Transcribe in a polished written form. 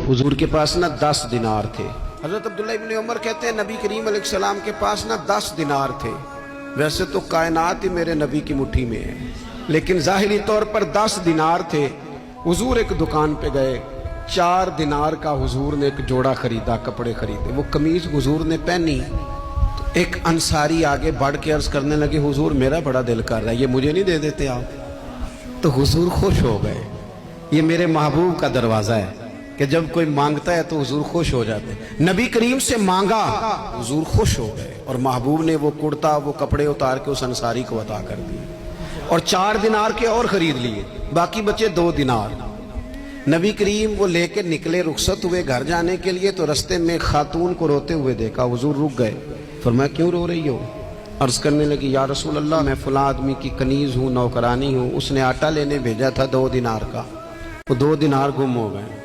हुजूर के पास ना 10 दिनार थे। हजरत अब्दुल्ला इब्न उमर कहते हैं नबी करीम अलैहिस्सलाम के पास ना 10 दिनार थे। वैसे तो कायनात ही मेरे नबी की मुट्ठी में है, लेकिन ज़ाहिरी तौर पर 10 दिनार थे। हुजूर एक दुकान पे गए, 4 दिनार का हुजूर ने एक जोड़ा खरीदा, कपड़े खरीदे। वो कमीज हुजूर ने पहनी तो एक अंसारी आगे बढ़ के अर्ज करने लगे, हुजूर मेरा बड़ा दिल कर रहा है, ये मुझे नहीं दे देते आप? तो हुजूर खुश हो गए। ये मेरे महबूब का दरवाज़ा है कि जब कोई मांगता है तो हुजूर खुश हो जाते हैं। नबी करीम से मांगा, हुजूर खुश हो गए और महबूब ने वो कुर्ता, वो कपड़े उतार के उस अंसारी को अता कर दिए और 4 दिनार के और खरीद लिए, बाकी बचे 2 दिनार। नबी करीम वो लेके निकले, रुखसत हुए घर जाने के लिए, तो रास्ते में खातून को रोते हुए देखा। हुजूर रुक गए, फरमाया क्यों रो रही हो? अर्ज करने लगी, या रसूल अल्लाह मैं फला आदमी की कनीज हूँ, नौकरानी हूँ, उसने आटा लेने भेजा था 2 दिनार का, वो 2 दिनार गुम हो गए।